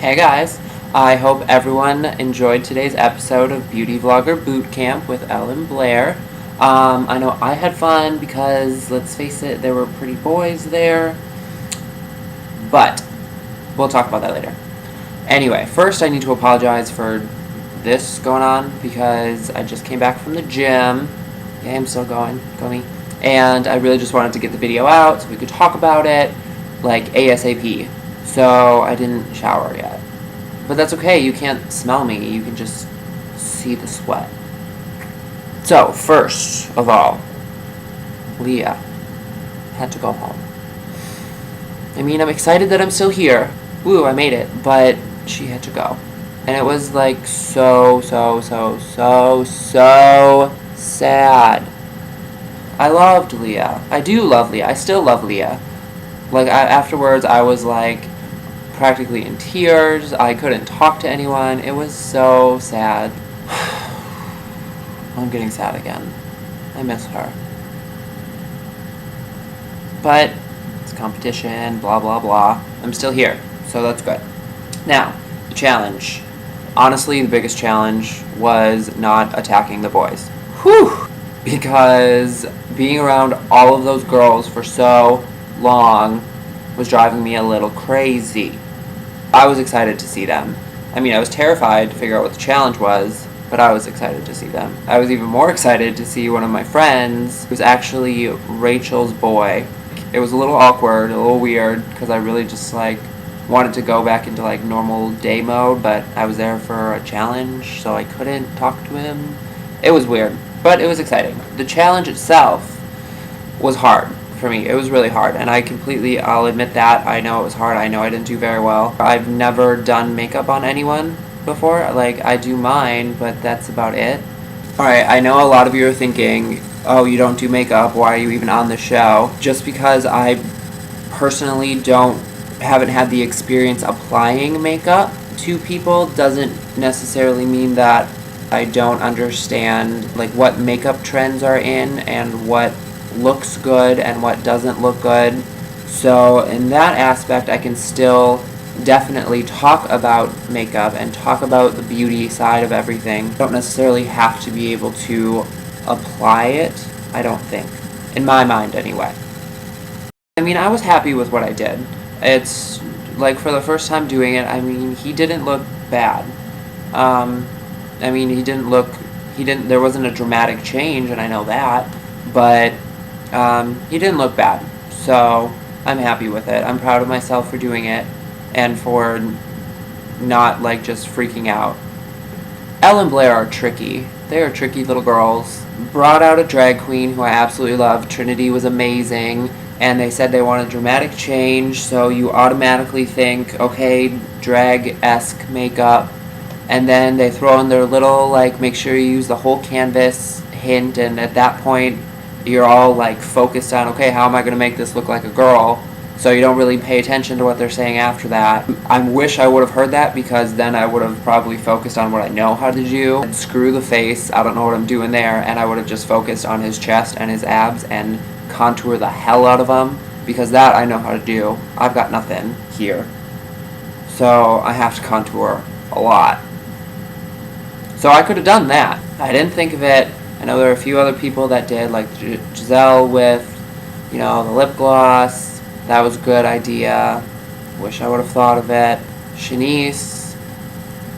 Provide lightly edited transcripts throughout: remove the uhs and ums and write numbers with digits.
Hey guys, I hope everyone enjoyed today's episode of Beauty Vlogger Boot Camp with Ellen Blair. I know I had fun because, let's face it, there were pretty boys there, but we'll talk about that later. Anyway, first I need to apologize for this going on because I just came back from the gym. Yeah, I'm still going, go me. And I really just wanted to get the video out so we could talk about it, like ASAP. So I didn't shower yet. But that's okay, you can't smell me, you can just see the sweat. So, first of all, Leah had to go home. I mean, I'm excited that I'm still here. Woo, I made it. But she had to go. And it was like so sad. I loved Leah. I do love Leah. I still love Leah. Like, afterwards, I was like practically in tears. I couldn't talk to anyone. It was so sad. I'm getting sad again. I miss her. But it's competition, blah blah blah. I'm still here, so that's good. Now, the challenge. Honestly, the biggest challenge was not attacking the boys. Whew! Because being around all of those girls for so long was driving me a little crazy. I was excited to see them. I mean, I was terrified to figure out what the challenge was, but I was excited to see them. I was even more excited to see one of my friends, who's actually Rachel's boy. It was a little awkward, a little weird, because I really just, like, wanted to go back into, like, normal day mode, but I was there for a challenge, so I couldn't talk to him. It was weird, but it was exciting. The challenge itself was hard for me. It was really hard, and I'll admit that. I know it was hard. I know I didn't do very well. I've never done makeup on anyone before. Like, I do mine, but that's about it. Alright, I know a lot of you are thinking, oh, you don't do makeup, why are you even on the show? Just because I personally haven't had the experience applying makeup to people doesn't necessarily mean that I don't understand, like, what makeup trends are in and what looks good and what doesn't look good. So in that aspect, I can still definitely talk about makeup and talk about the beauty side of everything. I don't necessarily have to be able to apply it, I don't think. In my mind, anyway. I mean, I was happy with what I did. It's, like, for the first time doing it, I mean, he didn't look bad. I mean, there wasn't a dramatic change, and I know that, but he didn't look bad, so I'm happy with it. I'm proud of myself for doing it and for not, like, just freaking out. Ellen Blair are tricky. They are tricky little girls. Brought out a drag queen who I absolutely love. Trinity was amazing, and they said they want a dramatic change, so you automatically think, okay, drag-esque makeup, and then they throw in their little, like, make sure you use the whole canvas hint, and at that point, you're all, like, focused on, okay, how am I going to make this look like a girl? So you don't really pay attention to what they're saying after that. I wish I would have heard that, because then I would have probably focused on what I know how to do. And screw the face, I don't know what I'm doing there, and I would have just focused on his chest and his abs and contour the hell out of them, because that I know how to do. I've got nothing here. So I have to contour a lot. So I could have done that. I didn't think of it. I know there are a few other people that did, like Giselle with, you know, the lip gloss. That was a good idea. Wish I would have thought of it. Shanice,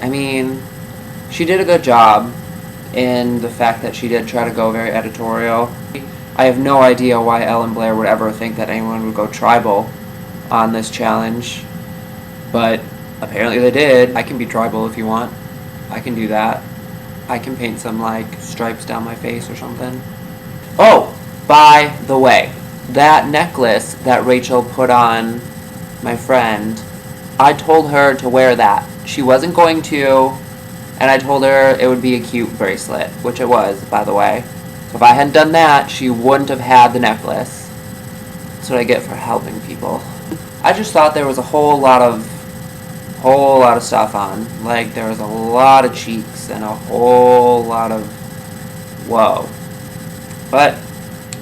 I mean, she did a good job in the fact that she did try to go very editorial. I have no idea why Ellen Blair would ever think that anyone would go tribal on this challenge, but apparently they did. I can be tribal if you want. I can do that. I can paint some, like, stripes down my face or something. Oh, by the way, that necklace that Rachel put on my friend, I told her to wear that. She wasn't going to, and I told her it would be a cute bracelet, which it was, by the way. So if I hadn't done that, she wouldn't have had the necklace. That's what I get for helping people. I just thought there was a whole lot of stuff on. Like, there was a lot of cheeks and a whole lot of whoa. But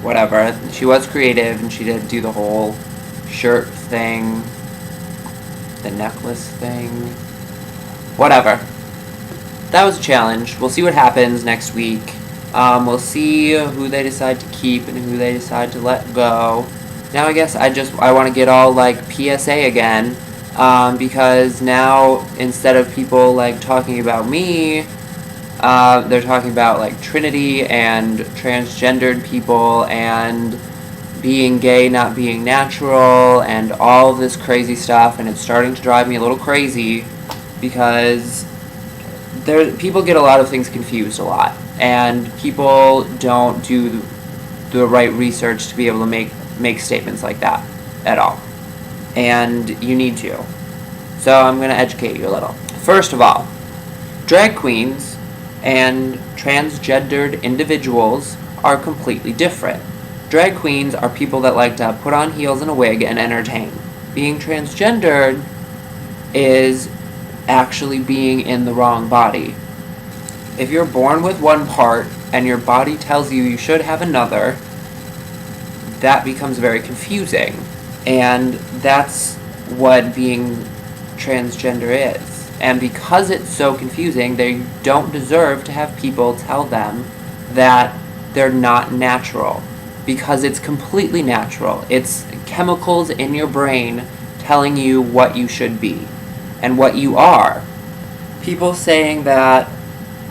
whatever, she was creative and she did do the whole shirt thing. the necklace thing. Whatever. That was a challenge. We'll see what happens next week. We'll see who they decide to keep and who they decide to let go. Now I guess I want to get all like PSA again, because now instead of people like talking about me, they're talking about like Trinity and transgendered people and being gay not being natural and all this crazy stuff, and it's starting to drive me a little crazy because people get a lot of things confused a lot, and people don't do the right research to be able to make statements like that at all. And you need to. So I'm going to educate you a little. First of all, drag queens and transgendered individuals are completely different. Drag queens are people that like to put on heels and a wig and entertain. Being transgendered is actually being in the wrong body. If you're born with one part and your body tells you you should have another, that becomes very confusing. And that's what being transgender is. And because it's so confusing, they don't deserve to have people tell them that they're not natural. Because it's completely natural. It's chemicals in your brain telling you what you should be and what you are. People saying that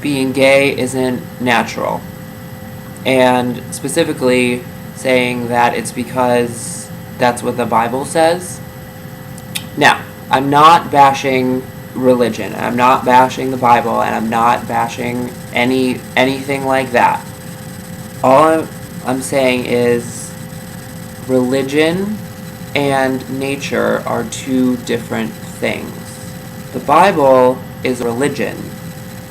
being gay isn't natural, and specifically saying that it's because that's what the Bible says. Now, I'm not bashing religion, I'm not bashing the Bible, and I'm not bashing anything like that. All I'm saying is religion and nature are two different things. The Bible is religion.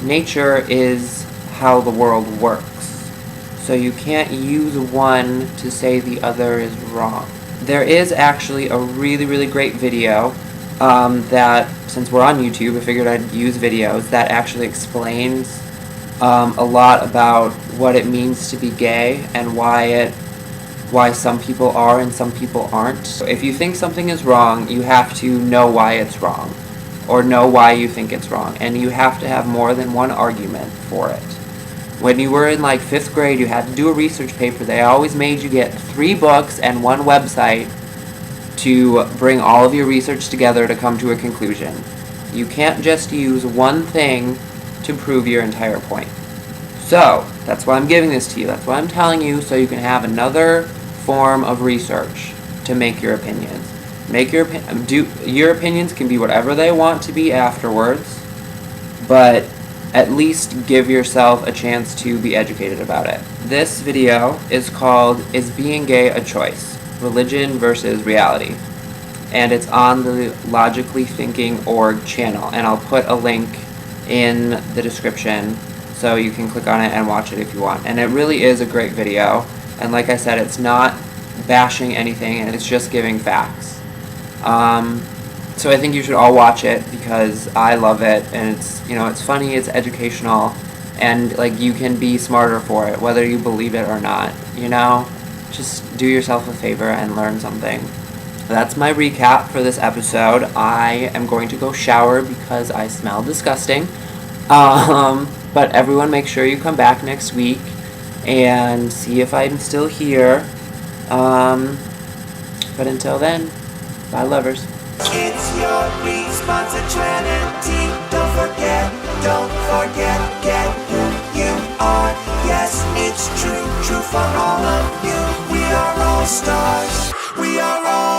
Nature is how the world works. So you can't use one to say the other is wrong. There is actually a really, really great video that, since we're on YouTube, I figured I'd use videos that actually explains a lot about what it means to be gay and why some people are and some people aren't. So if you think something is wrong, you have to know why it's wrong, or know why you think it's wrong, and you have to have more than one argument for it. When you were in like 5th grade, you had to do a research paper. They always made you get 3 books and 1 website to bring all of your research together to come to a conclusion. You can't just use one thing to prove your entire point. So, that's why I'm giving this to you. That's why I'm telling you, so you can have another form of research to make your opinions. Your opinions can be whatever they want to be afterwards, but at least give yourself a chance to be educated about it. This video is called Is Being Gay a Choice? Religion versus Reality. And it's on the Logically Thinking Org channel, and I'll put a link in the description so you can click on it and watch it if you want. And it really is a great video, and like I said, it's not bashing anything, and it's just giving facts. So I think you should all watch it because I love it, and it's funny, it's educational, and like you can be smarter for it, whether you believe it or not. Just do yourself a favor and learn something. That's my recap for this episode. I am going to go shower because I smell disgusting. But everyone, make sure you come back next week and see if I'm still here. But until then, bye, lovers. It's your responsibility. Don't forget, get who you are. Yes, it's true for all of you. We are all stars. We are all